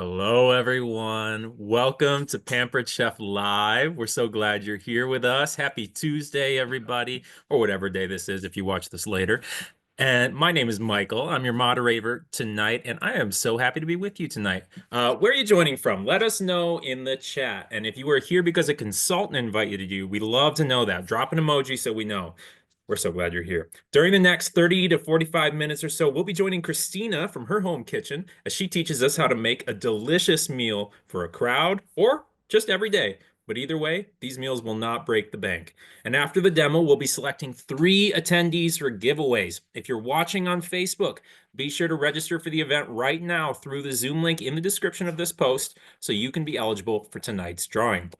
Hello, everyone. Welcome to Pampered Chef Live. We're so glad you're here with us. Happy Tuesday, everybody, or whatever day this is if you watch this later. And my name is Michael. I'm your moderator tonight, and I am so happy to be with you tonight. Where are you joining from? Let us know in the chat. And if you are here because a consultant invited you, we'd love to know that. Drop an emoji so we know. We're so glad you're here. During the next 30 to 45 minutes or so, we'll be joining Christina from her home kitchen as she teaches us how to make a delicious meal for a crowd or just every day. But either way, these meals will not break the bank. And after the demo, we'll be selecting 3 attendees for giveaways. If you're watching on Facebook, be sure to register for the event right now through the Zoom link in the description of this post so you can be eligible for tonight's drawing.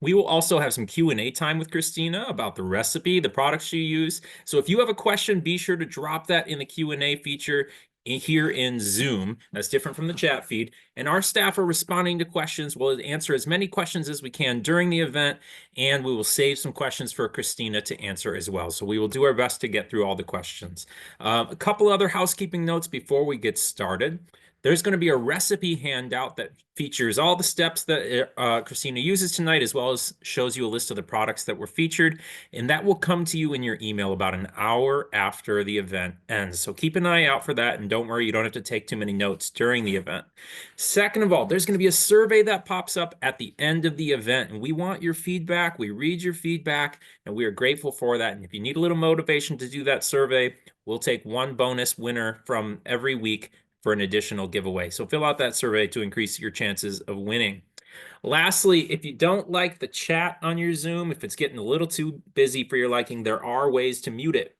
We will also have some Q&A time with Christina about the recipe, the products she used. So if you have a question, be sure to drop that in the Q&A feature here in Zoom. That's different from the chat feed. And our staff are responding to questions. We'll answer as many questions as we can during the event, and we will save some questions for Christina to answer as well. So we will do our best to get through all the questions. A couple other housekeeping notes before we get started. There's going to be a recipe handout that features all the steps that Christina uses tonight, as well as shows you a list of the products that were featured. And that will come to you in your email about an hour after the event ends. So keep an eye out for that. And don't worry, you don't have to take too many notes during the event. Second of all, there's going to be a survey that pops up at the end of the event. And we want your feedback. We read your feedback, and we are grateful for that. And if you need a little motivation to do that survey, we'll take one bonus winner from every week for an additional giveaway. So fill out that survey to increase your chances of winning. Lastly, if you don't like the chat on your Zoom, if it's getting a little too busy for your liking, there are ways to mute it.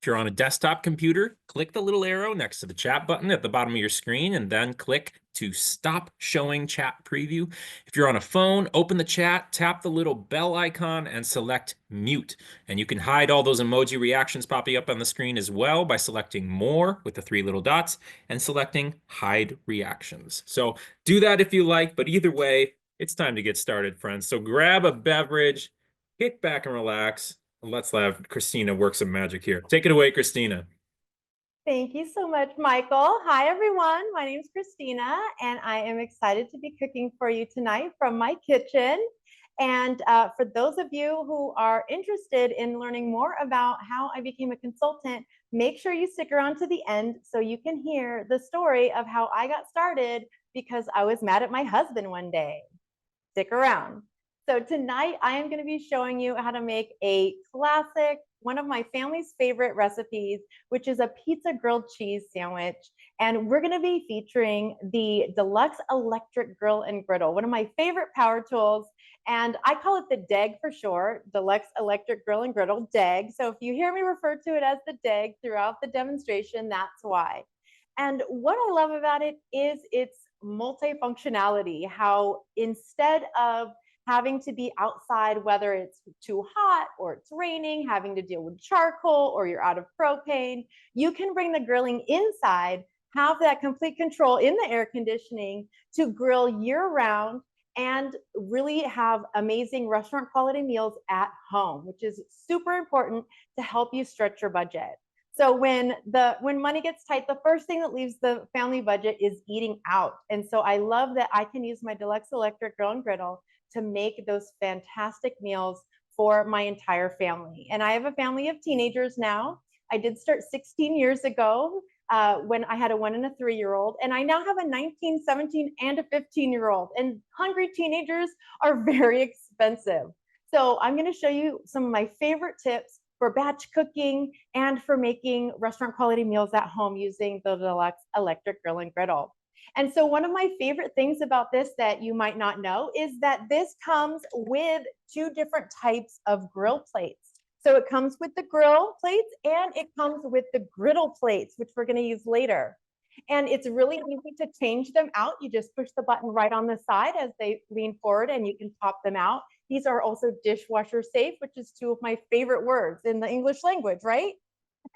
If you're on a desktop computer, click the little arrow next to the chat button at the bottom of your screen and then click to stop showing chat preview. If you're on a phone, open the chat, tap the little bell icon and select mute. And you can hide all those emoji reactions popping up on the screen as well by selecting more with the 3 little dots and selecting hide reactions. So do that if you like, but either way, it's time to get started, friends. So grab a beverage, kick back and relax. Let's have Christina work some magic here. Take it away, Christina. Thank you so much, Michael. Hi, everyone. My name is Christina, and I am excited to be cooking for you tonight from my kitchen. And for those of you who are interested in learning more about how I became a consultant, make sure you stick around to the end so you can hear the story of how I got started because I was mad at my husband one day. Stick around. So tonight I am going to be showing you how to make a classic, one of my family's favorite recipes, which is a pizza grilled cheese sandwich. And we're going to be featuring the Deluxe Electric Grill and Griddle, one of my favorite power tools. And I call it the DEG for short, Deluxe Electric Grill and Griddle, DEG. So if you hear me refer to it as the DEG throughout the demonstration, that's why. And what I love about it is its multifunctionality, how instead of having to be outside, whether it's too hot or it's raining, having to deal with charcoal or you're out of propane, you can bring the grilling inside, have that complete control in the air conditioning to grill year round and really have amazing restaurant quality meals at home, which is super important to help you stretch your budget. So when money gets tight, the first thing that leaves the family budget is eating out. And so I love that I can use my Deluxe Electric Grill and Griddle to make those fantastic meals for my entire family. And I have a family of teenagers now. I did start 16 years ago when I had a 1 and a 3-year-old. And I now have a 19, 17, and a 15-year-old. And hungry teenagers are very expensive. So I'm going to show you some of my favorite tips for batch cooking and for making restaurant quality meals at home using the Deluxe Electric Grill and Griddle. And so one of my favorite things about this that you might not know is that this comes with 2 different types of grill plates. So it comes with the grill plates and it comes with the griddle plates, which we're going to use later. And it's really easy to change them out. You just push the button right on the side as they lean forward and you can pop them out. These are also dishwasher safe, which is 2 of my favorite words in the English language, right?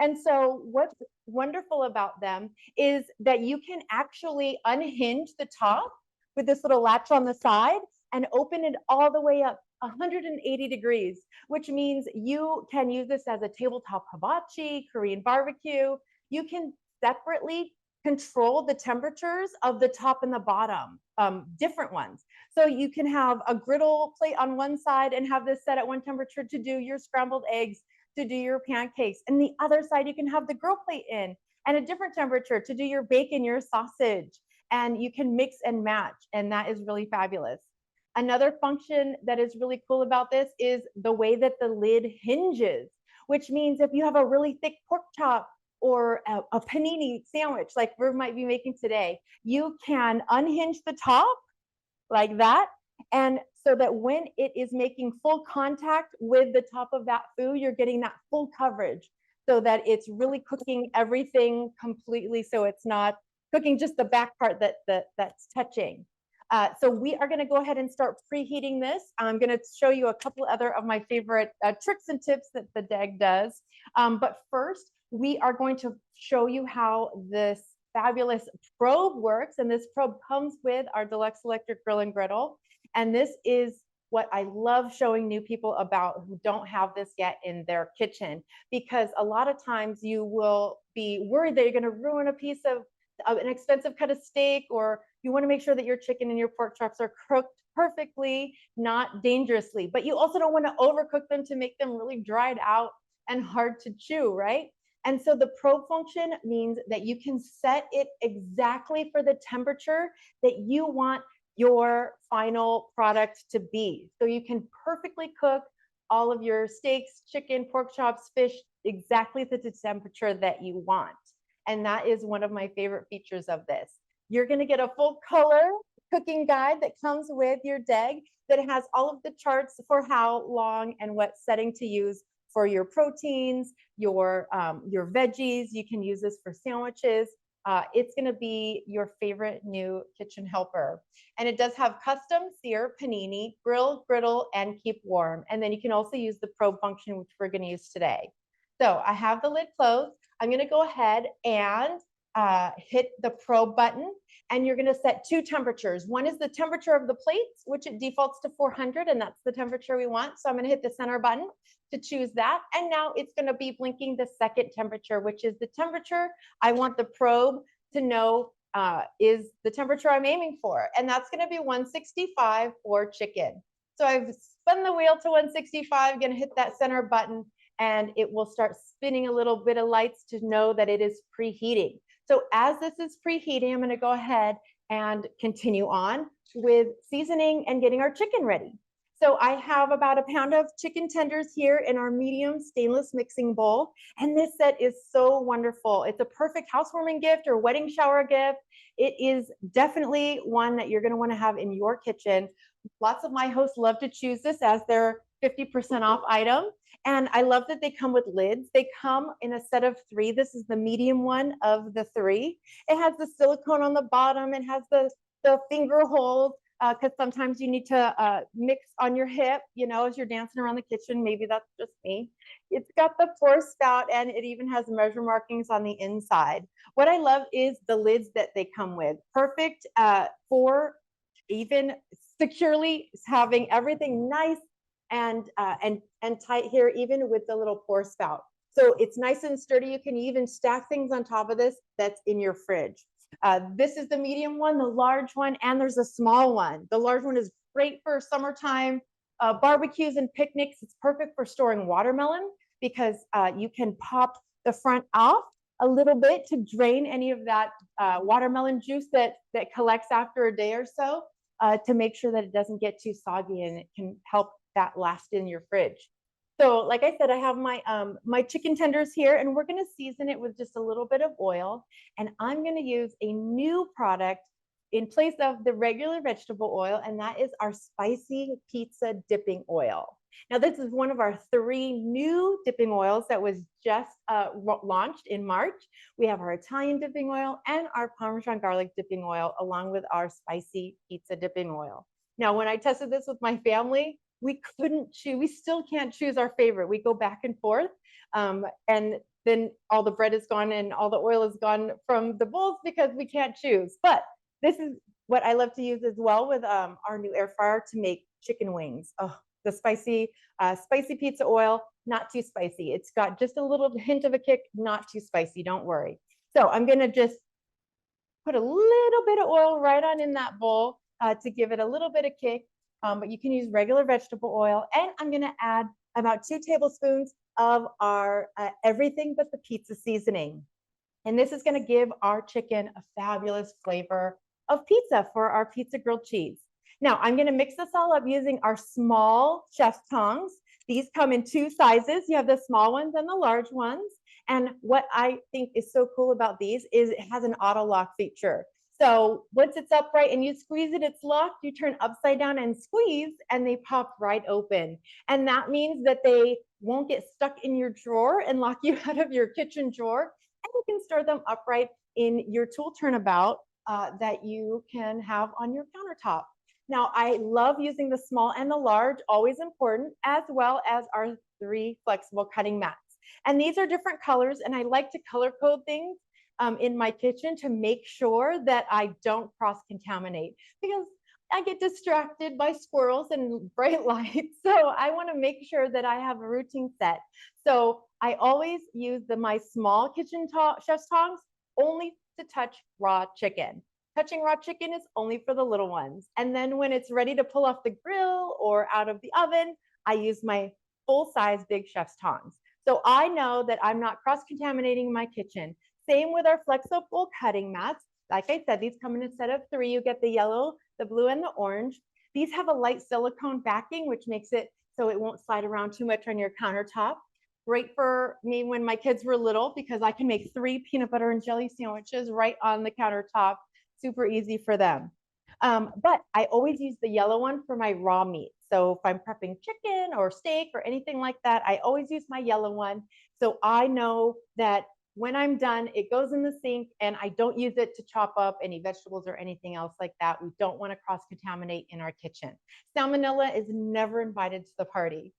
And so what's wonderful about them is that you can actually unhinge the top with this little latch on the side and open it all the way up 180 degrees, which means you can use this as a tabletop hibachi, Korean barbecue. You can separately control the temperatures of the top and the bottom, different ones. So you can have a griddle plate on one side and have this set at one temperature to do your scrambled eggs, to do your pancakes. And the other side, you can have the grill plate in and a different temperature to do your bacon, your sausage, and you can mix and match. And that is really fabulous. Another function that is really cool about this is the way that the lid hinges, which means if you have a really thick pork chop or a panini sandwich like we might be making today, you can unhinge the top like that. And so that when it is making full contact with the top of that food, you're getting that full coverage so that it's really cooking everything completely. So it's not cooking just the back part that's touching. So we are going to go ahead and start preheating this. I'm going to show you a couple other of my favorite tricks and tips that the DEG does. But first, we are going to show you how this fabulous probe works. And this probe comes with our Deluxe Electric Grill and Griddle. And this is what I love showing new people about who don't have this yet in their kitchen, because a lot of times you will be worried that you're going to ruin a piece of an expensive cut of steak, or you want to make sure that your chicken and your pork chops are cooked perfectly, not dangerously, but you also don't want to overcook them to make them really dried out and hard to chew, right? And so the probe function means that you can set it exactly for the temperature that you want your final product to be. So you can perfectly cook all of your steaks, chicken, pork chops, fish, exactly at the temperature that you want. And that is one of my favorite features of this. You're going to get a full color cooking guide that comes with your DEG that has all of the charts for how long and what setting to use for your proteins, your veggies. You can use this for sandwiches. It's going to be your favorite new kitchen helper. And it does have custom sear, panini, grill, griddle, and keep warm. And then you can also use the probe function, which we're going to use today. So I have the lid closed. I'm going to go ahead and hit the probe button, and you're going to set two temperatures. One is the temperature of the plates, which it defaults to 400, and that's the temperature we want. So I'm going to hit the center button to choose that. And now it's going to be blinking the second temperature, which is the temperature I want the probe to know is the temperature I'm aiming for. And that's going to be 165 for chicken. So I've spun the wheel to 165, going to hit that center button, and it will start spinning a little bit of lights to know that it is preheating. So as this is preheating, I'm going to go ahead and continue on with seasoning and getting our chicken ready. So I have about a pound of chicken tenders here in our medium stainless mixing bowl. And this set is so wonderful. It's a perfect housewarming gift or wedding shower gift. It is definitely one that you're going to want to have in your kitchen. Lots of my hosts love to choose this as their 50% off item. And I love that they come with lids. They come in a set of 3. This is the medium one of the 3. It has the silicone on the bottom. It has the finger holes, because sometimes you need to mix on your hip, you know, as you're dancing around the kitchen. Maybe that's just me. It's got the force spout, and it even has measure markings on the inside. What I love is the lids that they come with. Perfect for even securely having everything nice and tight here, even with the little pour spout. So it's nice and sturdy. You can even stack things on top of this that's in your fridge. This is the medium one, the large one, and there's a small one. The large one is great for summertime barbecues and picnics. It's perfect for storing watermelon because you can pop the front off a little bit to drain any of that watermelon juice that collects after a day or so, to make sure that it doesn't get too soggy, and it can help that last in your fridge. So like I said, I have my my chicken tenders here, and we're going to season it with just a little bit of oil. And I'm going to use a new product in place of the regular vegetable oil, and that is our spicy pizza dipping oil. Now, this is one of our 3 new dipping oils that was just launched in March. We have our Italian dipping oil and our Parmesan garlic dipping oil, along with our spicy pizza dipping oil. Now, when I tested this with my family, we couldn't choose. We still can't choose our favorite. We go back and forth, and then all the bread is gone and all the oil is gone from the bowls because we can't choose. But this is what I love to use as well with our new air fryer to make chicken wings. Oh, the spicy pizza oil, not too spicy. It's got just a little hint of a kick, not too spicy. Don't worry. So I'm gonna just put a little bit of oil right on in that bowl to give it a little bit of kick. But you can use regular vegetable oil. And I'm going to add about 2 tablespoons of our everything but the pizza seasoning. And this is going to give our chicken a fabulous flavor of pizza for our pizza grilled cheese. Now, I'm going to mix this all up using our small chef's tongs. These come in 2 sizes. You have the small ones and the large ones. And what I think is so cool about these is it has an auto lock feature. So once it's upright and you squeeze it, it's locked. You turn upside down and squeeze, and they pop right open. And that means that they won't get stuck in your drawer and lock you out of your kitchen drawer. And you can store them upright in your tool turnabout that you can have on your countertop. Now, I love using the small and the large, always important, as well as our 3 flexible cutting mats. And these are different colors, and I like to color code things in my kitchen to make sure that I don't cross-contaminate, because I get distracted by squirrels and bright lights. So I want to make sure that I have a routine set. So I always use my small kitchen chef's tongs only to touch raw chicken. Touching raw chicken is only for the little ones. And then when it's ready to pull off the grill or out of the oven, I use my full-size big chef's tongs. So I know that I'm not cross-contaminating my kitchen. Same with our flexible cutting mats. Like I said, these come in a set of 3. You get the yellow, the blue, and the orange. These have a light silicone backing, which makes it so it won't slide around too much on your countertop. Great for me when my kids were little, because I can make 3 peanut butter and jelly sandwiches right on the countertop. Super easy for them. But I always use the yellow one for my raw meat. So if I'm prepping chicken or steak or anything like that, I always use my yellow one. So I know that when I'm done, it goes in the sink, and I don't use it to chop up any vegetables or anything else like that. We don't want to cross-contaminate in our kitchen. Salmonella is never invited to the party.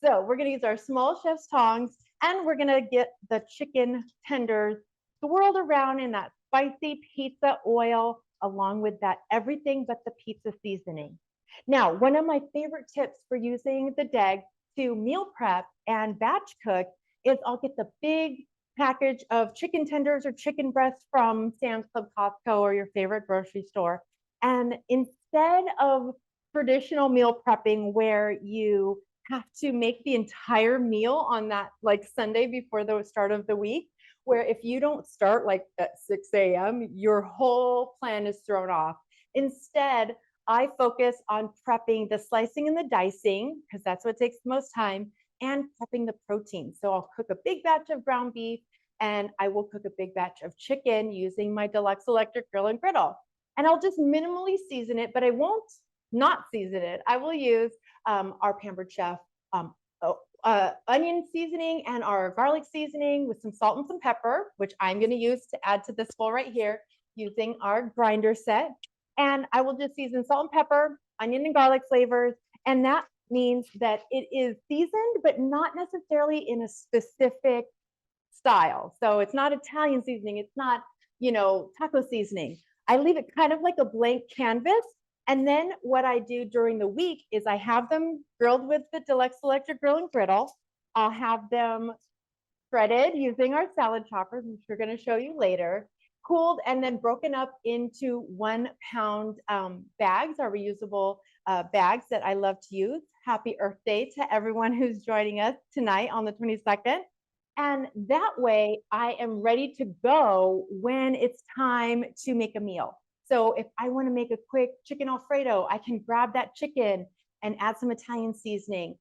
So we're going to use our small chef's tongs, and we're going to get the chicken tenders swirled around in that spicy pizza oil, along with that everything but the pizza seasoning. Now, one of my favorite tips for using the DEG to meal prep and batch cook is I'll get the big package of chicken tenders or chicken breasts from Sam's Club, Costco, or your favorite grocery store. And instead of traditional meal prepping where you have to make the entire meal on that like Sunday before the start of the week, where if you don't start like at 6 a.m., your whole plan is thrown off. Instead, I focus on prepping the slicing and the dicing, because that's what takes the most time, and prepping the protein. So I'll cook a big batch of ground beef, and I will cook a big batch of chicken using my Deluxe Electric Grill and Griddle. And I'll just minimally season it, but I won't not season it. I will use our Pampered Chef onion seasoning and our garlic seasoning with some salt and some pepper, which I'm going to use to add to this bowl right here using our grinder set. And I will just season salt and pepper, onion and garlic flavors. And that means that it is seasoned, but not necessarily in a specific style. So it's not Italian seasoning. It's not, taco seasoning. I leave it kind of like a blank canvas. And then what I do during the week is I have them grilled with the Deluxe Electric Grill and Griddle. I'll have them shredded using our salad choppers, which we're going to show you later, cooled and then broken up into 1-pound bags, our reusable bags that I love to use. Happy Earth Day to everyone who's joining us tonight on the 22nd. And that way I am ready to go when it's time to make a meal. So if I want to make a quick chicken Alfredo, I can grab that chicken and add some Italian seasoning,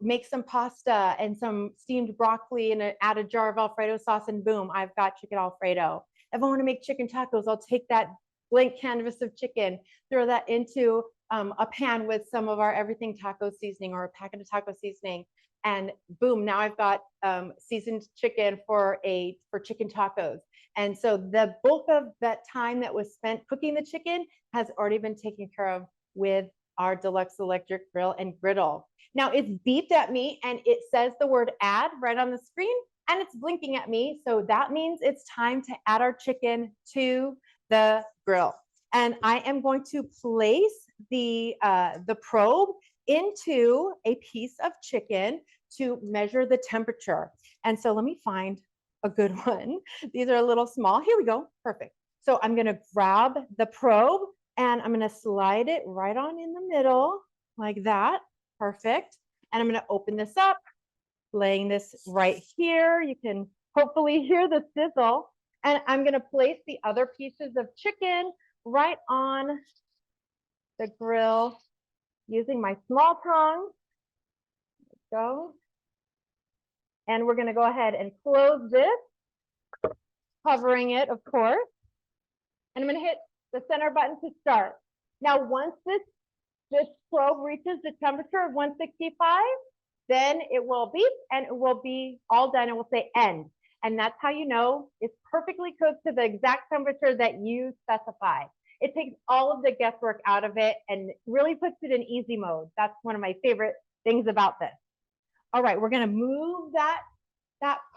make some pasta and some steamed broccoli and add a jar of Alfredo sauce, and boom, I've got chicken Alfredo. If I want to make chicken tacos, I'll take that blank canvas of chicken, throw that into a pan with some of our everything taco seasoning or a packet of taco seasoning, and boom, now I've got seasoned chicken for chicken tacos. And so the bulk of that time that was spent cooking the chicken has already been taken care of with our Deluxe Electric Grill and Griddle. Now it's beeped at me and it says the word add right on the screen, and it's blinking at me. So that means it's time to add our chicken to the grill. And I am going to place the probe into a piece of chicken to measure the temperature. And so let me find a good one. These are a little small. Here we go. Perfect. So I'm gonna grab the probe and I'm gonna slide it right on in the middle like that. Perfect. And I'm gonna open this up, laying this right here. You can hopefully hear the sizzle. And I'm gonna place the other pieces of chicken right on the grill using my small tongs. Let's go. And we're gonna go ahead and close this, covering it, of course. And I'm gonna hit the center button to start. Now, once this probe reaches the temperature of 165, then it will beep and it will be all done. It will say end. And that's how you know it's perfectly cooked to the exact temperature that you specify. It takes all of the guesswork out of it and really puts it in easy mode. That's one of my favorite things about this. All right, we're gonna move that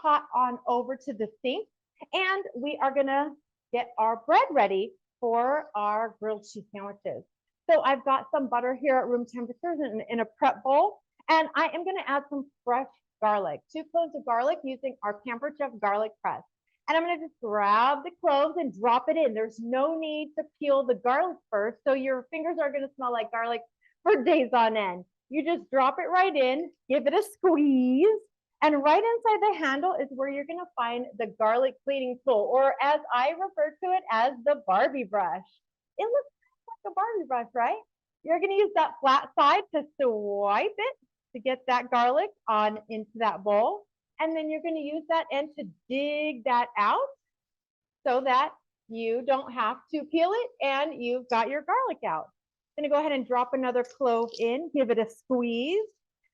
pot on over to the sink, and we are gonna get our bread ready for our grilled cheese sandwiches. So I've got some butter here at room temperature in a prep bowl, and I am gonna add some fresh garlic, 2 cloves of garlic using our Pampered Chef garlic press. And I'm gonna just grab the cloves and drop it in. There's no need to peel the garlic first, so your fingers are gonna smell like garlic for days on end. You just drop it right in, give it a squeeze, and right inside the handle is where you're gonna find the garlic cleaning tool, or as I refer to it as the Barbie brush. It looks like a Barbie brush, right? You're gonna use that flat side to swipe it to get that garlic on into that bowl. And then you're gonna use that end to dig that out so that you don't have to peel it and you've got your garlic out. I'm gonna go ahead and drop another clove in, give it a squeeze.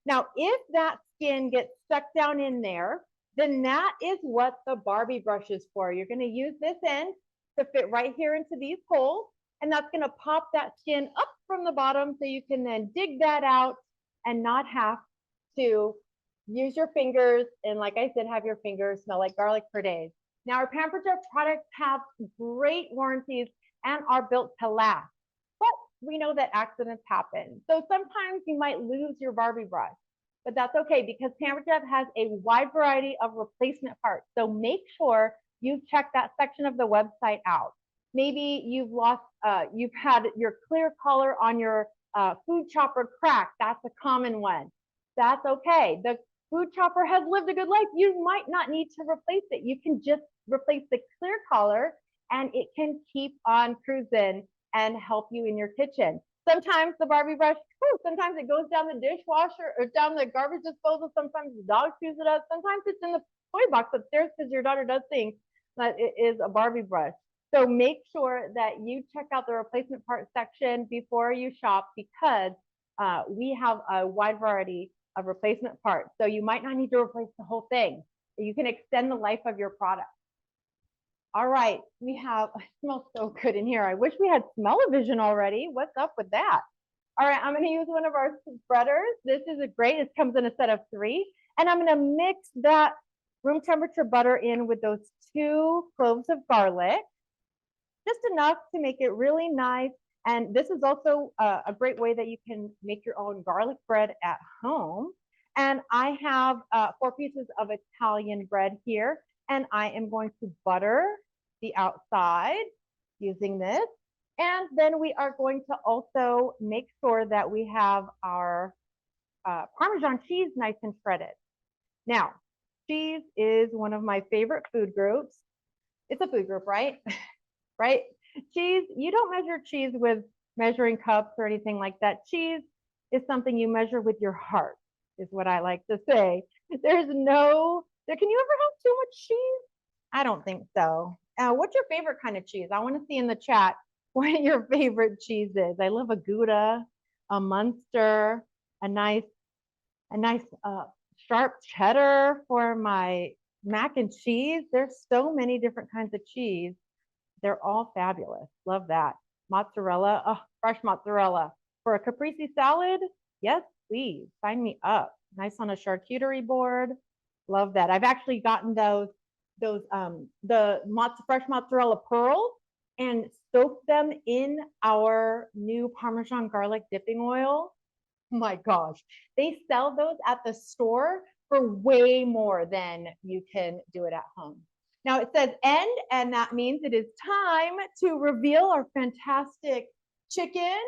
Now, if that skin gets stuck down in there, then that is what the Barbie brush is for. You're gonna use this end to fit right here into these holes, and that's gonna pop that skin up from the bottom so you can then dig that out and not have to use your fingers, and like I said, have your fingers smell like garlic for days. Now, our Pampered Chef products have great warranties and are built to last, but we know that accidents happen. So sometimes you might lose your Barbie brush, but that's okay because Pampered Chef has a wide variety of replacement parts. So make sure you check that section of the website out. Maybe you've had your clear color on your food chopper crack. That's a common one. That's okay. The food chopper has lived a good life. You might not need to replace it. You can just replace the clear color and it can keep on cruising and help you in your kitchen. Sometimes the Barbie brush, sometimes it goes down the dishwasher or down the garbage disposal. Sometimes the dog chews it up. Sometimes it's in the toy box upstairs because your daughter does think that it is a Barbie brush. So make sure that you check out the replacement part section before you shop because we have a wide variety of replacement parts. So you might not need to replace the whole thing. You can extend the life of your product. All right, it smells so good in here. I wish we had smell-o-vision already. What's up with that? All right, I'm gonna use one of our spreaders. This is it comes in a set of 3. And I'm gonna mix that room temperature butter in with those 2 cloves of garlic, just enough to make it really nice. And this is also a great way that you can make your own garlic bread at home. And I have 4 pieces of Italian bread here, and I am going to butter the outside using this. And then we are going to also make sure that we have our Parmesan cheese nice and shredded. Now, cheese is one of my favorite food groups. It's a food group, right? Right? Cheese, you don't measure cheese with measuring cups or anything like that. Cheese is something you measure with your heart, is what I like to say. Can you ever have too much cheese? I don't think so. What's your favorite kind of cheese? I want to see in the chat what your favorite cheese is. I love a Gouda, a Munster, a nice sharp cheddar for my mac and cheese. There's so many different kinds of cheese. They're all fabulous. Love that. Mozzarella, fresh mozzarella. For a caprese salad, yes, please, sign me up. Nice on a charcuterie board. Love that. I've actually gotten the fresh mozzarella pearls and soaked them in our new Parmesan garlic dipping oil. Oh my gosh. They sell those at the store for way more than you can do it at home. Now it says end, and that means it is time to reveal our fantastic chicken.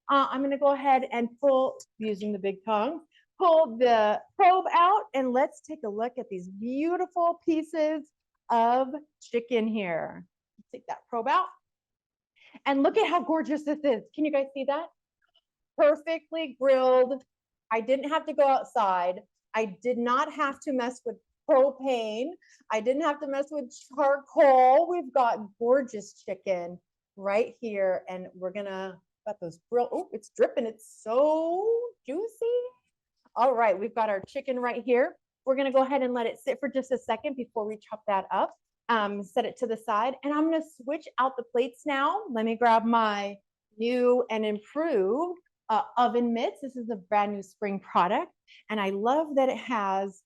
I'm gonna go ahead and pull, using the big tongue, pull the probe out, and let's take a look at these beautiful pieces of chicken here. Take that probe out. And look at how gorgeous this is. Can you guys see that? Perfectly grilled. I didn't have to go outside. I did not have to mess with propane. I didn't have to mess with charcoal. We've got gorgeous chicken right here. And we're gonna, got those grill, oh, it's dripping. It's so juicy. All right, we've got our chicken right here. We're gonna go ahead and let it sit for just a second before we chop that up. Set it to the side, and I'm gonna switch out the plates now. Let me grab my new and improved oven mitts. This is a brand new spring product, and I love that it has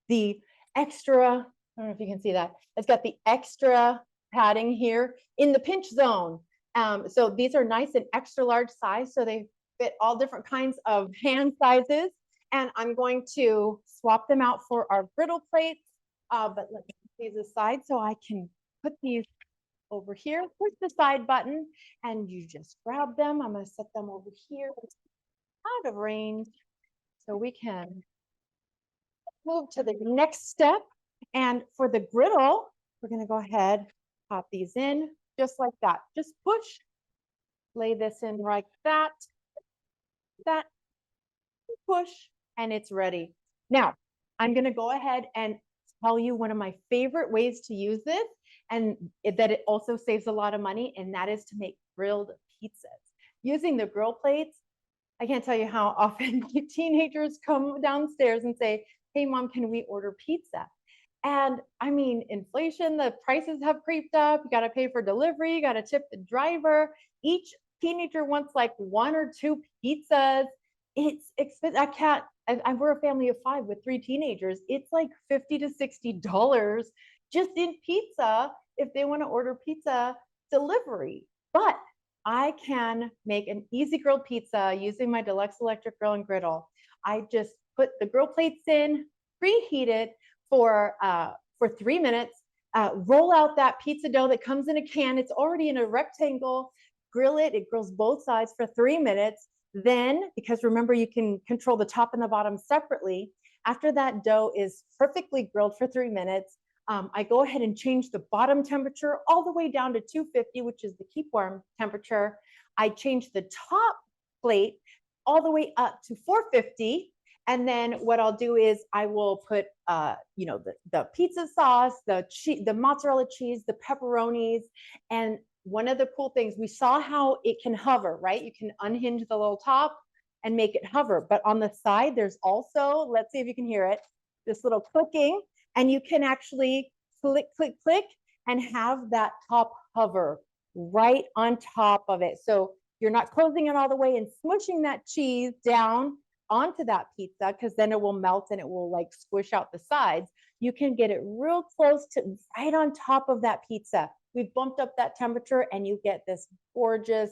the extra, I don't know if you can see that, it's got the extra padding here in the pinch zone. So these are nice and extra large size, so they fit all different kinds of hand sizes. And I'm going to swap them out for our griddle plates. But let me put these aside so I can put these over here. Push the side button and you just grab them. I'm going to set them over here out of range so we can move to the next step. And for the griddle, we're going to go ahead, pop these in just like that. Just push, lay this in like that, push, and it's ready. Now, I'm going to go ahead and tell you one of my favorite ways to use this, and that it also saves a lot of money, and that is to make grilled pizzas. Using the grill plates, I can't tell you how often teenagers come downstairs and say, hey, Mom, can we order pizza? And I mean, inflation, the prices have creeped up. You got to pay for delivery. You got to tip the driver. Each teenager wants like 1 or 2 pizzas. It's expensive. We're a family of 5 with 3 teenagers. It's like $50 to $60 just in pizza if they want to order pizza delivery. But I can make an easy grilled pizza using my Deluxe Electric Grill and Griddle. I just put the grill plates in, preheat it for 3 minutes, roll out that pizza dough that comes in a can. It's already in a rectangle. Grill it. It grills both sides for 3 minutes. Then, because remember, you can control the top and the bottom separately. After that dough is perfectly grilled for 3 minutes, I go ahead and change the bottom temperature all the way down to 250, which is the keep warm temperature. I change the top plate all the way up to 450. And then what I'll do is I will put, the pizza sauce, the mozzarella cheese, the pepperonis, and one of the cool things, we saw how it can hover, right? You can unhinge the little top and make it hover. But on the side, there's also, let's see if you can hear it, this little clicking, and you can actually click, click, click, and have that top hover right on top of it. So you're not closing it all the way and smushing that cheese down onto that pizza, because then it will melt and it will like squish out the sides. You can get it real close to right on top of that pizza. We've bumped up that temperature and you get this gorgeous,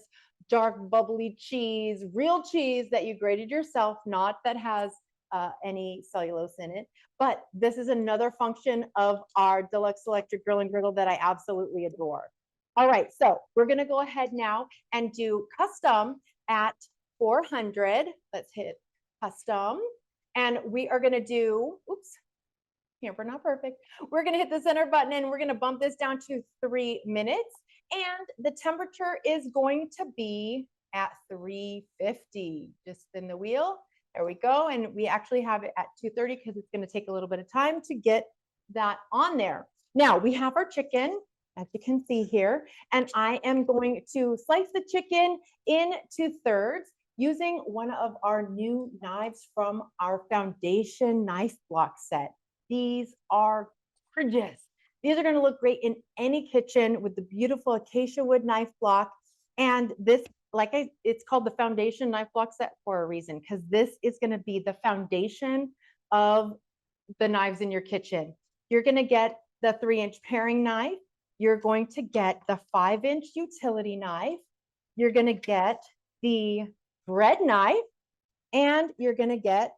dark, bubbly cheese, real cheese that you grated yourself, not that has any cellulose in it. But this is another function of our Deluxe Electric Grill and Griddle that I absolutely adore. All right, so we're gonna go ahead now and do custom at 400. Let's hit custom. And we are gonna do, oops, Pampered Not Perfect. We're gonna hit the center button and we're gonna bump this down to 3 minutes. And the temperature is going to be at 350. Just spin the wheel. There we go. And we actually have it at 230 because it's gonna take a little bit of time to get that on there. Now we have our chicken, as you can see here, and I am going to slice the chicken into thirds using one of our new knives from our foundation knife block set. These are gorgeous. These are going to look great in any kitchen with the beautiful acacia wood knife block. And this, it's called the foundation knife block set for a reason, because this is going to be the foundation of the knives in your kitchen. You're going to get the 3-inch paring knife. You're going to get the 5-inch utility knife. You're going to get the bread knife, and you're going to get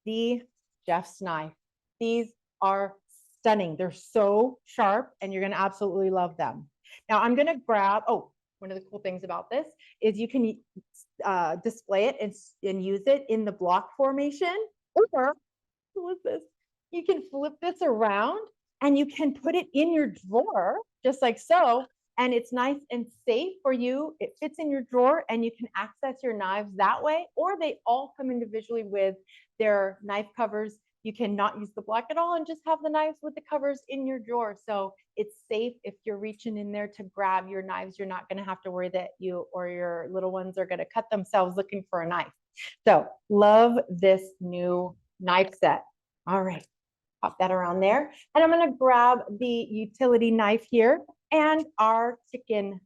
the chef's knife. These are stunning. They're so sharp and you're gonna absolutely love them. Now I'm gonna grab, oh, one of the cool things about this is you can display it and use it in the block formation, or what is this? You can flip this around and you can put it in your drawer, just like so. And it's nice and safe for you. It fits in your drawer and you can access your knives that way, or they all come individually with their knife covers. You cannot use the block at all and just have the knives with the covers in your drawer. So it's safe if you're reaching in there to grab your knives. You're not going to have to worry that you or your little ones are going to cut themselves looking for a knife. So love this new knife set. All right, pop that around there. And I'm gonna grab the utility knife here and our chicken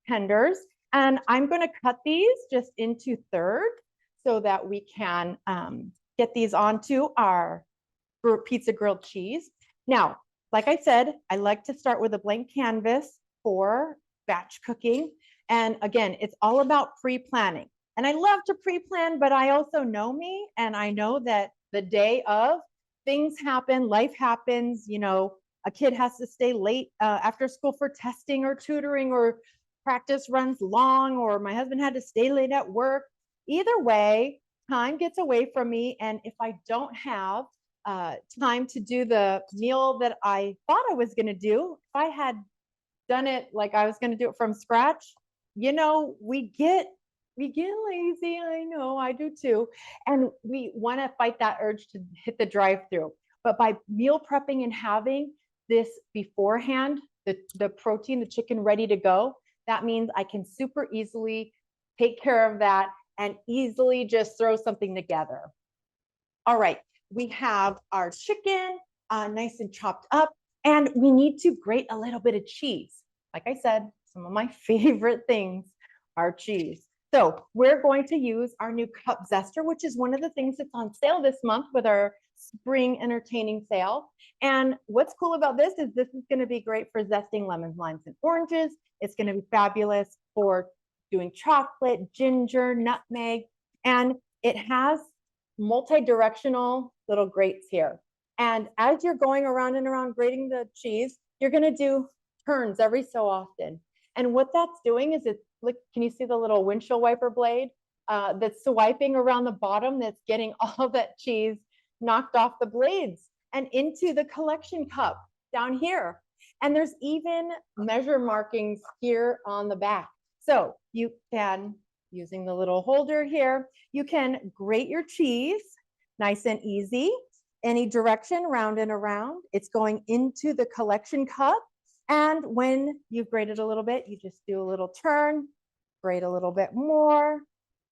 tenders. And I'm gonna cut these just into thirds so that we can get these onto our pizza grilled cheese. Now, like I said, I like to start with a blank canvas for batch cooking. And again, it's all about pre-planning. And I love to pre-plan, but I also know me and I know that the day of, things happen, life happens, you know, a kid has to stay late after school for testing or tutoring, or practice runs long, or my husband had to stay late at work. Either way, time gets away from me. And if I don't have time to do the meal that I thought I was going to do, if I had done it like I was going to do it from scratch, you know, we get lazy. I know, I do too. And we want to fight that urge to hit the drive-through. But by meal prepping and having this beforehand, the protein, the chicken ready to go, that means I can super easily take care of that and easily just throw something together. All right, we have our chicken nice and chopped up, and we need to grate a little bit of cheese. Like I said, some of my favorite things are cheese. So we're going to use our new cup zester, which is one of the things that's on sale this month with our spring entertaining sale. And what's cool about this is going to be great for zesting lemons, limes, and oranges. It's going to be fabulous for doing chocolate, ginger, nutmeg, and it has multi-directional little grates here. And as you're going around and around grating the cheese, you're going to do turns every so often. And what that's doing is it's like, can you see the little windshield wiper blade that's swiping around the bottom, that's getting all that cheese knocked off the blades and into the collection cup down here. And there's even measure markings here on the back. So you can, using the little holder here, you can grate your cheese nice and easy, any direction, round and around. It's going into the collection cup. And when you've grated a little bit, you just do a little turn, grate a little bit more,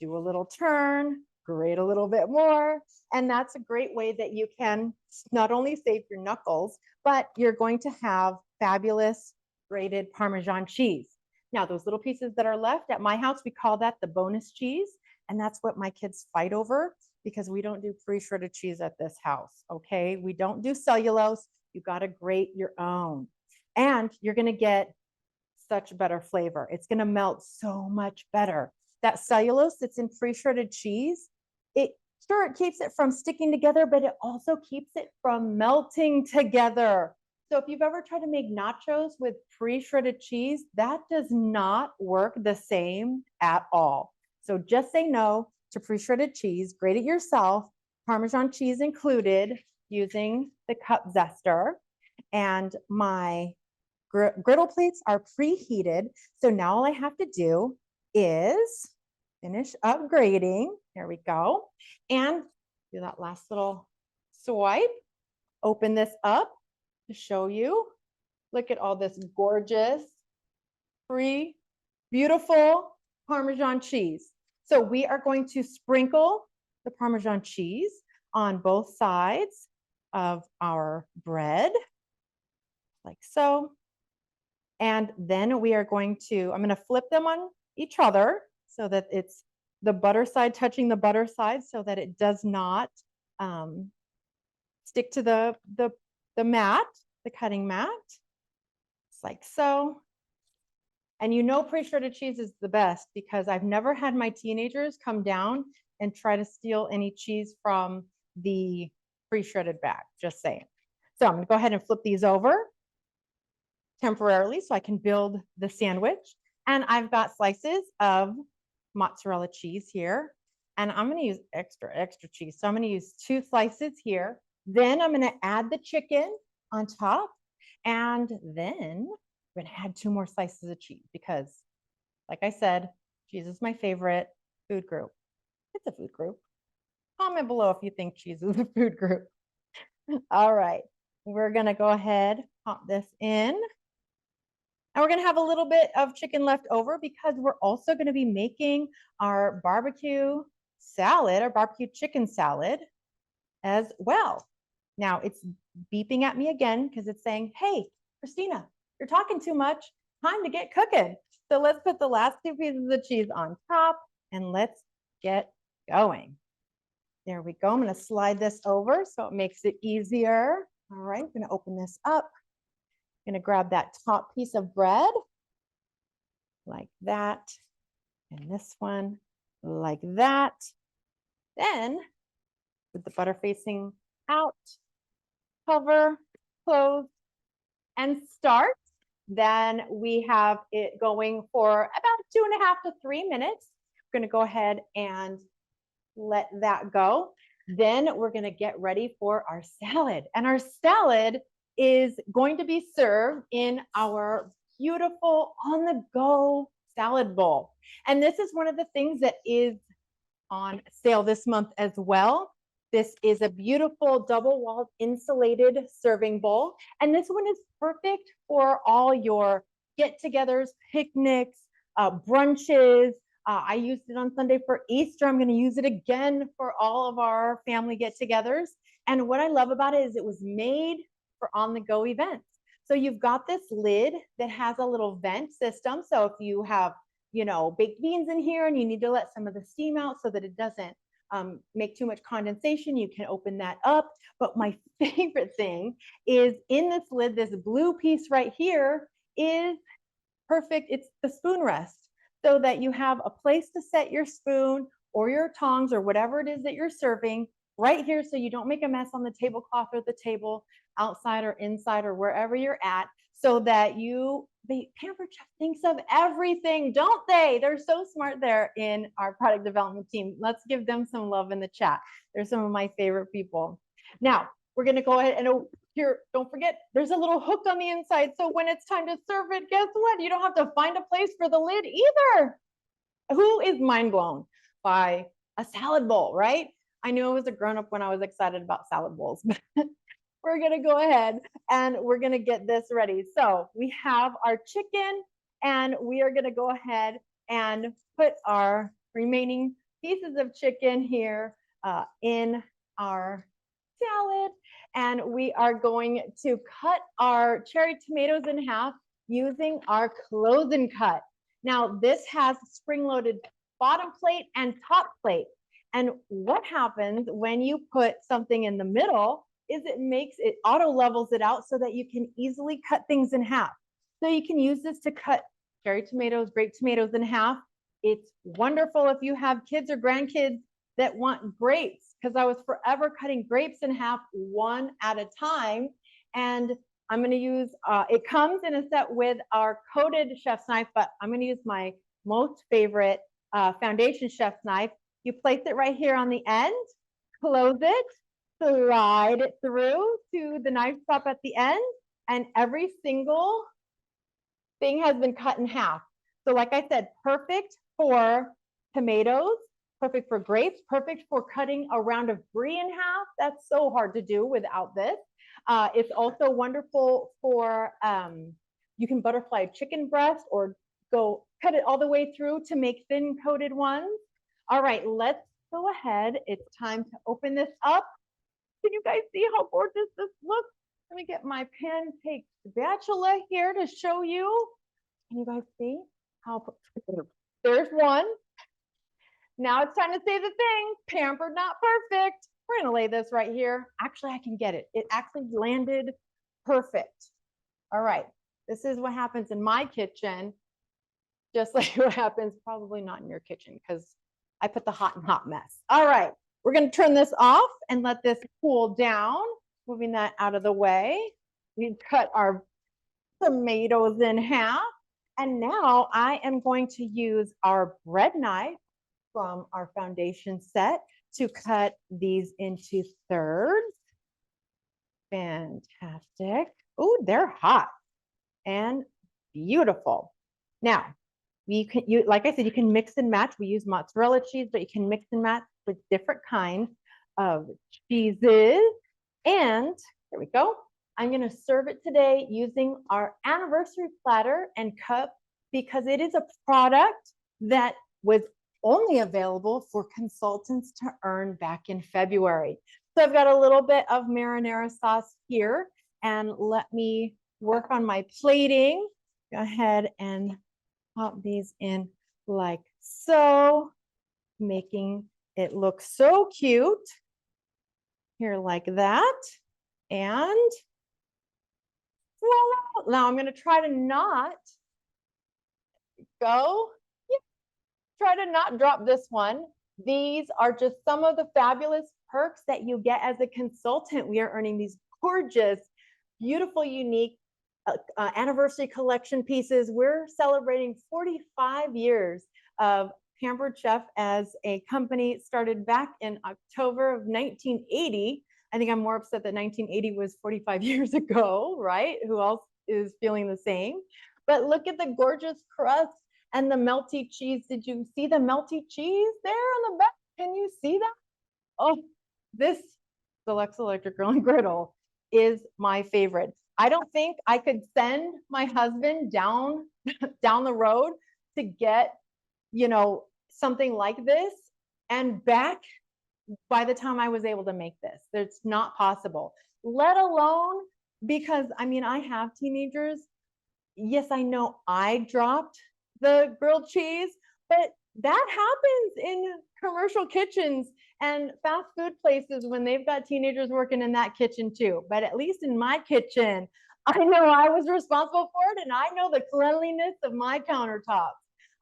do a little turn, grate a little bit more. And that's a great way that you can not only save your knuckles, but you're going to have fabulous grated Parmesan cheese. Now, those little pieces that are left at my house, we call that the bonus cheese. And that's what my kids fight over, because we don't do pre-shredded cheese at this house, okay? We don't do cellulose. You got to grate your own. And you're going to get such better flavor. It's going to melt so much better. That cellulose that's in pre-shredded cheese, it keeps it from sticking together, but it also keeps it from melting together. So if you've ever tried to make nachos with pre-shredded cheese, that does not work the same at all. So just say no to pre-shredded cheese, grate it yourself, Parmesan cheese included, using the cup zester. And my griddle plates are preheated. So now all I have to do is finish upgrading. Here we go. And do that last little swipe. Open this up to show you. Look at all this gorgeous, beautiful Parmesan cheese. So we are going to sprinkle the Parmesan cheese on both sides of our bread, like so. And then we are going to, I'm going to flip them on each other so that it's the butter side touching the butter side, so that it does not stick to the mat, the cutting mat. It's like so. And you know, pre-shredded cheese is the best, because I've never had my teenagers come down and try to steal any cheese from the pre-shredded bag, just saying. So I'm gonna go ahead and flip these over temporarily so I can build the sandwich. And I've got slices of mozzarella cheese here. And I'm gonna use extra cheese. So I'm gonna use 2 slices here. Then I'm gonna add the chicken on top. And then we're gonna add 2 more slices of cheese because, like I said, cheese is my favorite food group. It's a food group. Comment below if you think cheese is a food group. All right, we're gonna go ahead, pop this in. And we're gonna have a little bit of chicken left over because we're also gonna be making our barbecue salad, our barbecue chicken salad as well. Now it's beeping at me again because it's saying, hey, Christina, you're talking too much. Time to get cooking. So let's put the last 2 pieces of cheese on top and let's get going. There we go. I'm going to slide this over so it makes it easier. All right, I'm going to open this up. I'm going to grab that top piece of bread like that. And this one like that. Then with the butter facing out, cover, close, and start. Then we have it going for about 2.5 to 3 minutes. We're going to go ahead and let that go. Then we're going to get ready for our salad. And our salad is going to be served in our beautiful on-the-go salad bowl. And this is one of the things that is on sale this month as well. This is a beautiful double-walled insulated serving bowl. And this one is perfect for all your get-togethers, picnics, brunches. I used it on Sunday for Easter. I'm going to use it again for all of our family get-togethers. And what I love about it is it was made for on-the-go events. So you've got this lid that has a little vent system. So if you have, baked beans in here and you need to let some of the steam out so that it doesn't make too much condensation, you can open that up. But my favorite thing is in this lid, this blue piece right here is perfect. It's the spoon rest so that you have a place to set your spoon or your tongs or whatever it is that you're serving right here so you don't make a mess on the tablecloth or the table outside or inside or wherever you're at, so that Pampered Chef thinks of everything, don't they? They're so smart there in our product development team. Let's give them some love in the chat. They're some of my favorite people. Now, we're going to go ahead and here, don't forget, there's a little hook on the inside. So when it's time to serve it, guess what? You don't have to find a place for the lid either. Who is mind blown by a salad bowl, right? I knew I was a grown-up when I was excited about salad bowls, but we're going to go ahead and we're going to get this ready. So we have our chicken and we are going to go ahead and put our remaining pieces of chicken here in our salad. And we are going to cut our cherry tomatoes in half using our close and cut. Now this has spring-loaded bottom plate and top plate. And what happens when you put something in the middle is it auto levels it out so that you can easily cut things in half. So you can use this to cut cherry tomatoes, grape tomatoes in half. It's wonderful if you have kids or grandkids that want grapes, because I was forever cutting grapes in half one at a time. And I'm going to use, it comes in a set with our coated chef's knife, but I'm going to use my most favorite foundation chef's knife. You place it right here on the end, close it, slide it through to the knife stop at the end, and every single thing has been cut in half. So like I said, perfect for tomatoes, perfect for grapes, perfect for cutting a round of brie in half. That's so hard to do without this. It's also wonderful for, you can butterfly a chicken breast or go cut it all the way through to make thin coated ones. All right, let's go ahead. It's time to open this up. Can you guys see how gorgeous this looks? Let me get my pancake spatula here to show you. Can you guys see how, there's one. Now it's time to say the thing, pampered, not perfect. We're gonna lay this right here. Actually, I can get it. It actually landed perfect. All right, this is what happens in my kitchen, just like what happens probably not in your kitchen because I put the hot and hot mess. All right, we're gonna turn this off and let this cool down. moving that out of the way. We cut our tomatoes in half. And now I am going to use our bread knife from our foundation set to cut these into thirds. Fantastic. Oh, they're hot and beautiful. Now, like I said, you can mix and match. We use mozzarella cheese, but you can mix and match with different kinds of cheeses. And there we go. I'm going to serve it today using our anniversary platter and cup because it is a product that was only available for consultants to earn back in February. So I've got a little bit of marinara sauce here, and let me work on my plating. Go ahead and pop these in like so, making it look so cute. Here like that. And voila. Now I'm going to try to not go. Yeah, try to not drop this one. These are just some of the fabulous perks that you get as a consultant. We are earning these gorgeous, beautiful, unique anniversary collection pieces. We're celebrating 45 years of Pampered Chef as a company started back in October of 1980. I think I'm more upset that 1980 was 45 years ago, right? Who else is feeling the same? But look at the gorgeous crust and the melty cheese. Did you see the melty cheese there on the back? Can you see that? Oh, this Deluxe Electric Grill and Griddle is my favorite. I don't think I could send my husband down the road to get, something like this and back by the time I was able to make this. It's not possible, let alone because I have teenagers. Yes, I know I dropped the grilled cheese, but that happens in commercial kitchens and fast food places when they've got teenagers working in that kitchen too. But at least in my kitchen, I know I was responsible for it and I know the cleanliness of my countertops.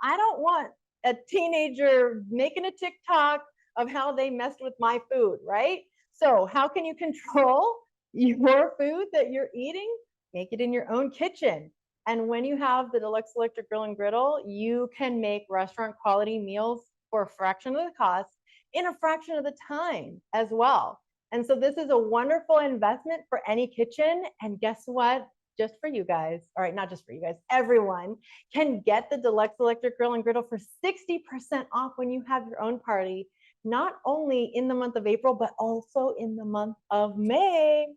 I don't want a teenager making a TikTok of how they messed with my food, right? So how can you control your food that you're eating? Make it in your own kitchen. And when you have the Deluxe Electric Grill and Griddle, you can make restaurant quality meals for a fraction of the cost in a fraction of the time as well. And so this is a wonderful investment for any kitchen. And guess what? Just for you guys, all right, not just for you guys, everyone can get the Deluxe Electric Grill and Griddle for 60% off when you have your own party, not only in the month of April, but also in the month of May.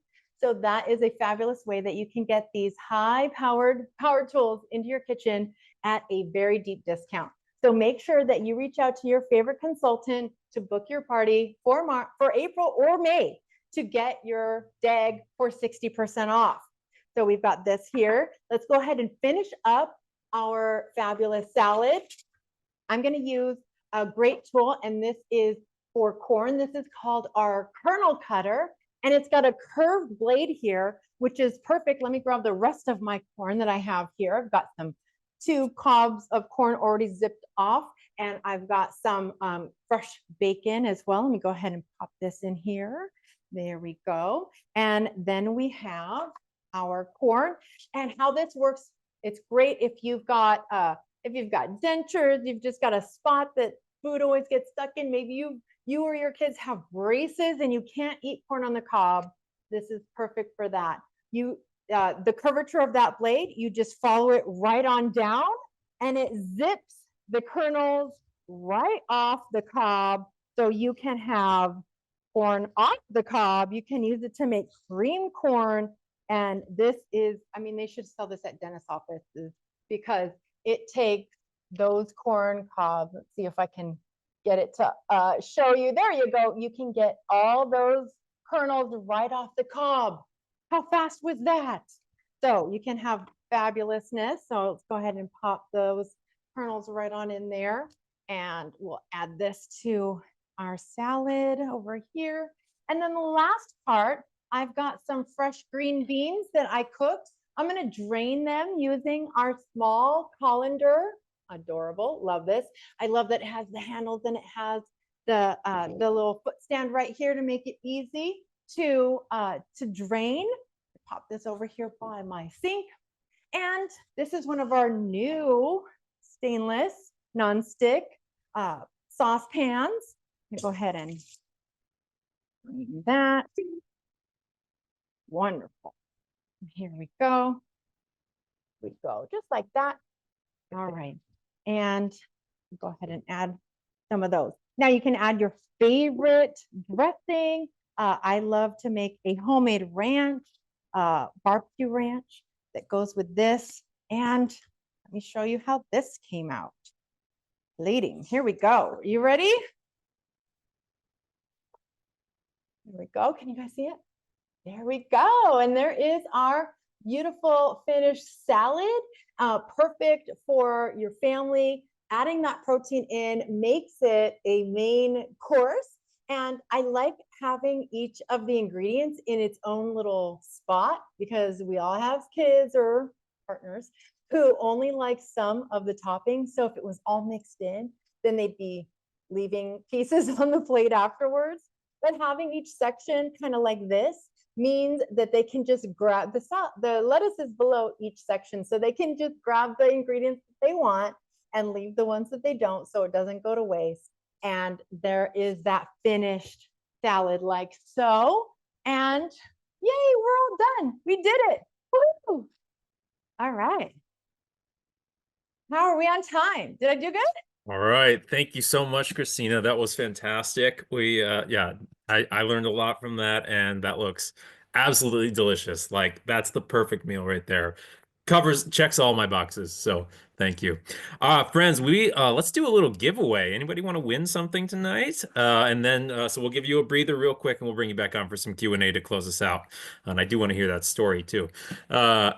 So that is a fabulous way that you can get these high-powered power tools into your kitchen at a very deep discount. So make sure that you reach out to your favorite consultant to book your party for April or May to get your DAG for 60% off. So we've got this here. Let's go ahead and finish up our fabulous salad. I'm going to use a great tool, and this is for corn. This is called our kernel cutter. And it's got a curved blade here, which is perfect. Let me grab the rest of my corn that I have here. I've got some 2 cobs of corn already zipped off, and I've got some fresh bacon as well. Let me go ahead and pop this in here. There we go. And then we have our corn. And how this works, it's great if you've got dentures, you've just got a spot that food always gets stuck in. Maybe you or your kids have braces and you can't eat corn on the cob. This is perfect for that. The curvature of that blade, you just follow it right on down and it zips the kernels right off the cob. So you can have corn off the cob. You can use it to make cream corn. And this is, they should sell this at dentist offices because it takes those corn cobs. Let's see if I can get it to show you. There you go. You can get all those kernels right off the cob. How fast was that? So you can have fabulousness. So let's go ahead and pop those kernels right on in there. And we'll add this to our salad over here. And then the last part, I've got some fresh green beans that I cooked. I'm going to drain them using our small colander. Adorable. Love this. I love that it has the handles and it has the little foot stand right here to make it easy. to drain. Pop this over here by my sink. And this is one of our new stainless nonstick saucepans. Go ahead and bring that. Wonderful. Here we go. Just like that. All right. And go ahead and add some of those. Now you can add your favorite dressing. I love to make a homemade ranch, barbecue ranch that goes with this. And let me show you how this came out. Plating. Here we go. Are you ready? Here we go. Can you guys see it? There we go. And there is our beautiful finished salad, perfect for your family. Adding that protein in makes it a main course. And I like having each of the ingredients in its own little spot because we all have kids or partners who only like some of the toppings. So if it was all mixed in, then they'd be leaving pieces on the plate afterwards. But having each section kind of like this means that they can just grab the lettuce is below each section. So they can just grab the ingredients that they want and leave the ones that they don't so it doesn't go to waste. And there is that finished salad like so. And yay, we're all done. We did it. Woo! All right. How are we on time? Did I do good? All right. Thank you so much, Christina. That was fantastic. Yeah, I learned a lot from that, and that looks absolutely delicious. Like, that's the perfect meal right there. Checks all my boxes. So thank you. Friends, let's do a little giveaway. Anybody want to win something tonight? And then so we'll give you a breather real quick and we'll bring you back on for some Q&A to close us out. And I do want to hear that story too. Uh,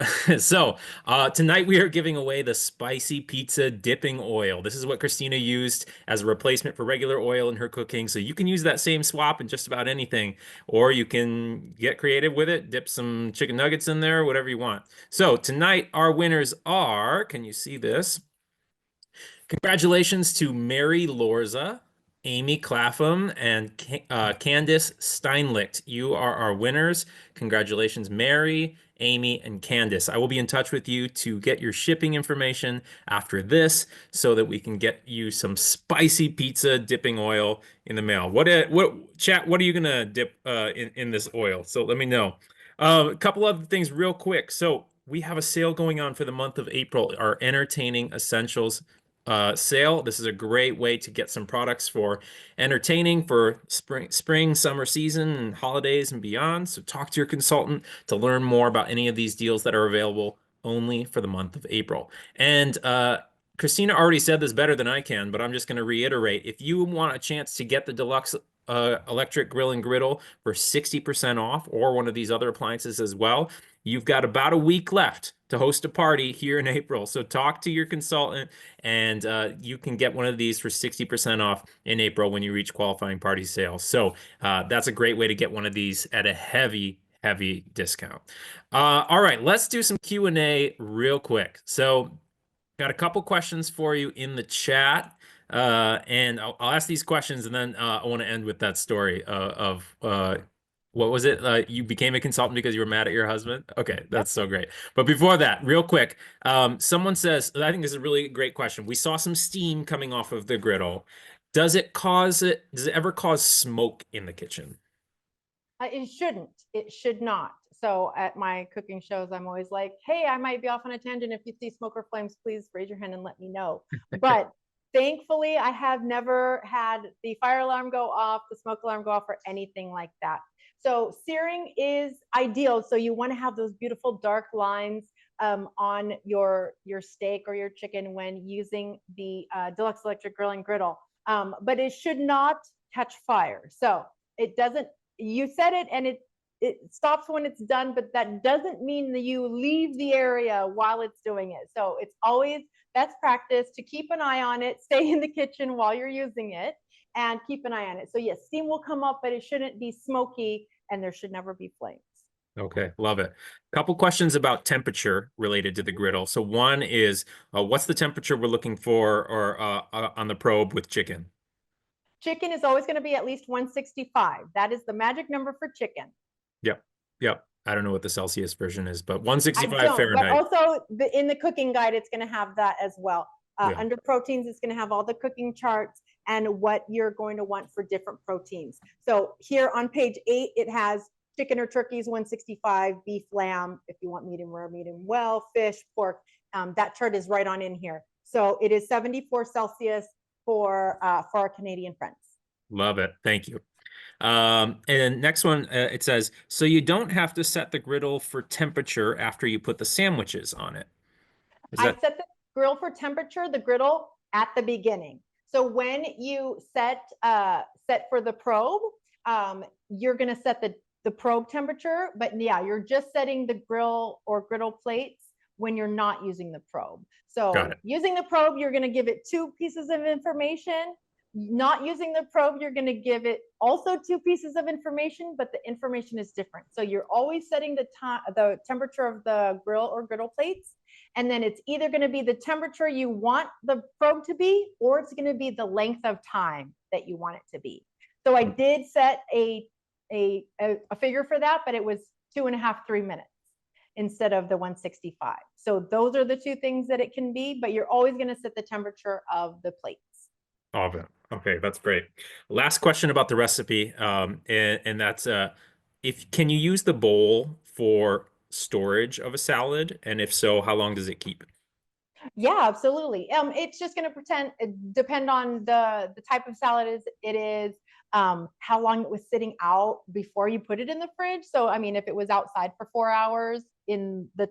tonight we are giving away the spicy pizza dipping oil. This is what Christina used as a replacement for regular oil in her cooking. So you can use that same swap in just about anything, or you can get creative with it, dip some chicken nuggets in there, whatever you want. So tonight our winners are, can you see this? Congratulations to Mary Lorza, Amy Clapham, and Candice Steinlicht. You are our winners. Congratulations, Mary, Amy, and Candice. I will be in touch with you to get your shipping information after this so that we can get you some spicy pizza dipping oil in the mail. What chat, what are you gonna dip in this oil? So let me know. A couple other things real quick. So we have a sale going on for the month of April, our entertaining essentials sale. This is a great way to get some products for entertaining for spring, summer season, and holidays and beyond. So talk to your consultant to learn more about any of these deals that are available only for the month of April. And Christina already said this better than I can, but I'm just going to reiterate. If you want a chance to get the deluxe electric grill and griddle for 60% off, or one of these other appliances as well, you've got about a week left to host a party here in April. So talk to your consultant and you can get one of these for 60% off in April when you reach qualifying party sales. So that's a great way to get one of these at a heavy discount. All right, let's do some Q&A real quick. So got a couple questions for you in the chat. And I'll ask these questions, and then I want to end with that story of what was it? You became a consultant because you were mad at your husband? Okay, that's so great. But before that, real quick, someone says, I think this is a really great question. We saw some steam coming off of the griddle. Does it ever cause smoke in the kitchen? It shouldn't. It should not. So at my cooking shows, I'm always like, hey, I might be off on a tangent. If you see smoke or flames, please raise your hand and let me know. But thankfully, I have never had the fire alarm go off, the smoke alarm go off, or anything like that. So searing is ideal. So you want to have those beautiful dark lines on your steak or your chicken when using the deluxe electric grill and griddle. But it should not catch fire. So it doesn't, you said it, and it stops when it's done, but that doesn't mean that you leave the area while it's doing it. So it's always best practice to keep an eye on it, stay in the kitchen while you're using it, and keep an eye on it. So yes, steam will come up, but it shouldn't be smoky, and there should never be flames. Okay, love it. Couple questions about temperature related to the griddle. So one is, what's the temperature we're looking for or on the probe with chicken? Chicken is always going to be at least 165. That is the magic number for chicken. Yep. Yep. I don't know what the Celsius version is, but I 165 don't, but Fahrenheit. also in the cooking guide, it's going to have that as well. Yeah. Under proteins, it's going to have all the cooking charts and what you're going to want for different proteins. So here on page 8, it has chicken or turkeys 165, beef, lamb, if you want medium rare, medium well, fish, pork. That chart is right on in here. So it is 74 Celsius for our Canadian friends. Love it. Thank you. And next one, it says, so you don't have to set the griddle for temperature after you put the sandwiches on it. Is I that set the grill for temperature, the griddle at the beginning. So when you set for the probe, you're going to set the probe temperature, but yeah, you're just setting the grill or griddle plates when you're not using the probe. So using the probe, you're going to give it 2 pieces of information. Not using the probe, you're going to give it also 2 pieces of information, but the information is different. So you're always setting the temperature of the grill or griddle plates. And then it's either going to be the temperature you want the probe to be, or it's going to be the length of time that you want it to be. So I did set a figure for that, but it was 2.5, 3 minutes instead of the 165. So those are the 2 things that it can be, but you're always going to set the temperature of the plates. all of it? Okay, that's great. Last question about the recipe, and that's can you use the bowl for storage of a salad? And if so, how long does it keep? Yeah, absolutely. It's just going to depend on the type of salad it is, how long it was sitting out before you put it in the fridge. So, I mean, if it was outside for 4 hours in the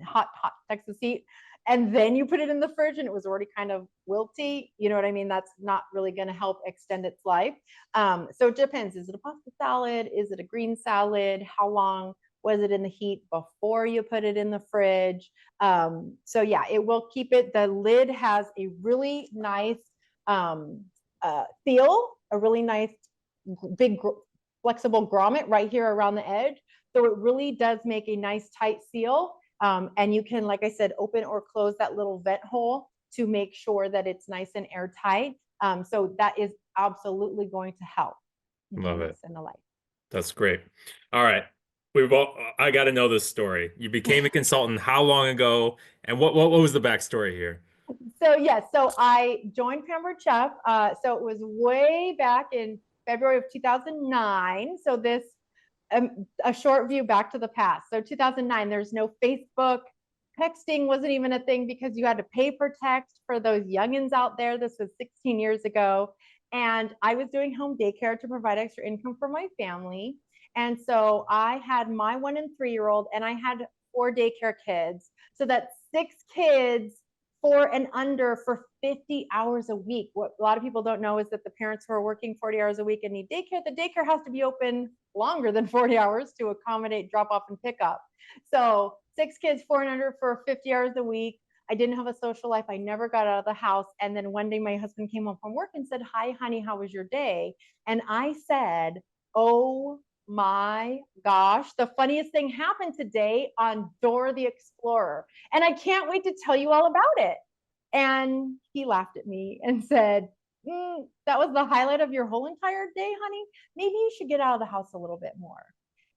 hot Texas heat, and then you put it in the fridge and it was already kind of wilty, you know what I mean? That's not really going to help extend its life. So it depends. Is it a pasta salad? Is it a green salad? How long was it in the heat before you put it in the fridge? So yeah, it will keep it. The lid has a really nice seal, a really nice big flexible grommet right here around the edge. So it really does make a nice tight seal. And you can, like I said, open or close that little vent hole to make sure that it's nice and airtight. So that is absolutely going to help. Love it. In the life. That's great. All right. I got to know this story. You became a consultant how long ago? And what was the backstory here? So yes, so I joined Pampered Chef. So it was way back in February of 2009. So this a short view back to the past. So 2009, there's no Facebook. Texting wasn't even a thing because you had to pay for text for those youngins out there. This was 16 years ago. And I was doing home daycare to provide extra income for my family. And so I had my 1 and 3-year-old, and I had 4 daycare kids. So that's 6 kids 4 and under for 50 hours a week. What a lot of people don't know is that the parents who are working 40 hours a week and need daycare, the daycare has to be open longer than 40 hours to accommodate drop off and pick up. So 6 kids 4 and under for 50 hours a week. I didn't have a social life. I never got out of the house. And then one day my husband came home from work and said, "Hi, honey, how was your day?" And I said, "Oh my gosh, the funniest thing happened today on Dora the Explorer. And I can't wait to tell you all about it." And he laughed at me and said, "That was the highlight of your whole entire day, honey. Maybe you should get out of the house a little bit more."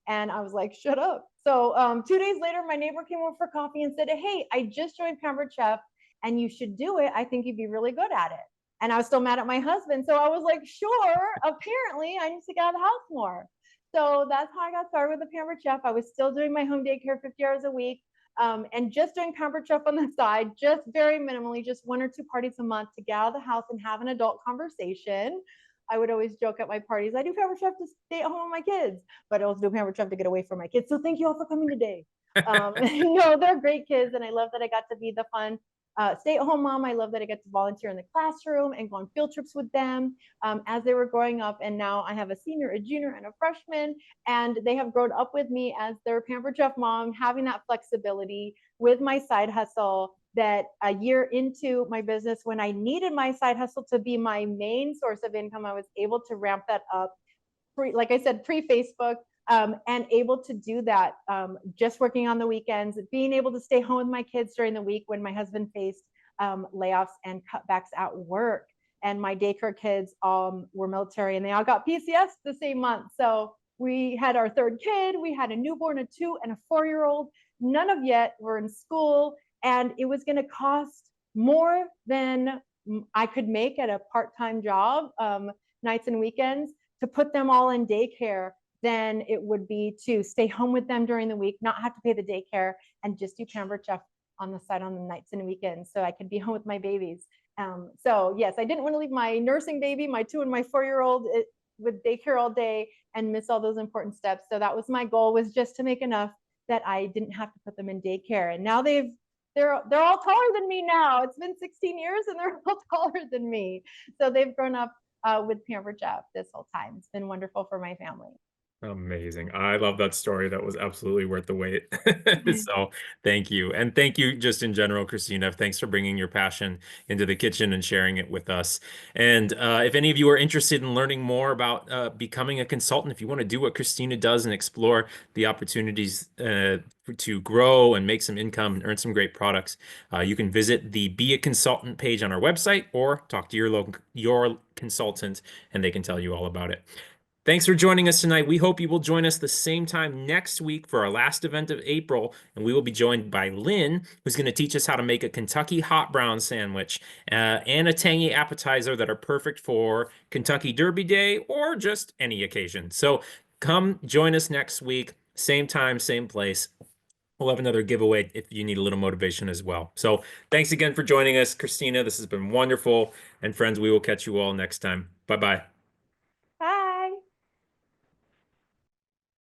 And I was like, "Shut up." So 2 days later, my neighbor came over for coffee and said, "Hey, I just joined Pampered Chef and you should do it. I think you'd be really good at it." And I was still mad at my husband. So I was like, "Sure, apparently I need to get out of the house more." So that's how I got started with the Pampered Chef. I was still doing my home daycare 50 hours a week, and just doing Pampered Chef on the side, just very minimally, just 1 or 2 parties a month to get out of the house and have an adult conversation. I would always joke at my parties, I do Pampered Chef to stay at home with my kids, but I also do Pampered Chef to get away from my kids. So thank you all for coming today. No, they're great kids, and I love that I got to be the fun stay-at-home mom. I love that I get to volunteer in the classroom and go on field trips with them as they were growing up. And now I have a senior, a junior, and a freshman, and they have grown up with me as their Pampered Chef mom, having that flexibility with my side hustle. That a year into my business, when I needed my side hustle to be my main source of income, I was able to ramp that up, like I said, pre-Facebook, and able to do that just working on the weekends, being able to stay home with my kids during the week when my husband faced layoffs and cutbacks at work. and my daycare kids were military, and they all got PCS the same month. So we had our third kid, we had a newborn, a 2 and a 4-year old. None of yet were in school, and it was going to cost more than I could make at a part-time job, nights and weekends, to put them all in daycare than it would be to stay home with them during the week, not have to pay the daycare, and just do Pampered Chef on the side on the nights and weekends so I could be home with my babies. So yes, I didn't want to leave my nursing baby, my 2 and my 4-year old with daycare all day and miss all those important steps. So that was my goal, was just to make enough that I didn't have to put them in daycare. And now they're all taller than me now. It's been 16 years and they're all taller than me. So they've grown up with Pampered Chef this whole time. It's been wonderful for my family. Amazing. I love that story. That was absolutely worth the wait. So thank you. And thank you just in general, Christina. Thanks for bringing your passion into the kitchen and sharing it with us. And if any of you are interested in learning more about becoming a consultant, if you want to do what Christina does and explore the opportunities to grow and make some income and earn some great products, you can visit the Be a Consultant page on our website or talk to your consultant and they can tell you all about it. Thanks for joining us tonight. We hope you will join us the same time next week for our last event of April, and we will be joined by Lynn, who's going to teach us how to make a Kentucky hot brown sandwich and a tangy appetizer that are perfect for Kentucky Derby Day or just any occasion. So come join us next week, same time, same place. We'll have another giveaway if you need a little motivation as well. So thanks again for joining us, Christina. This has been wonderful. And friends, we will catch you all next time. Bye-bye.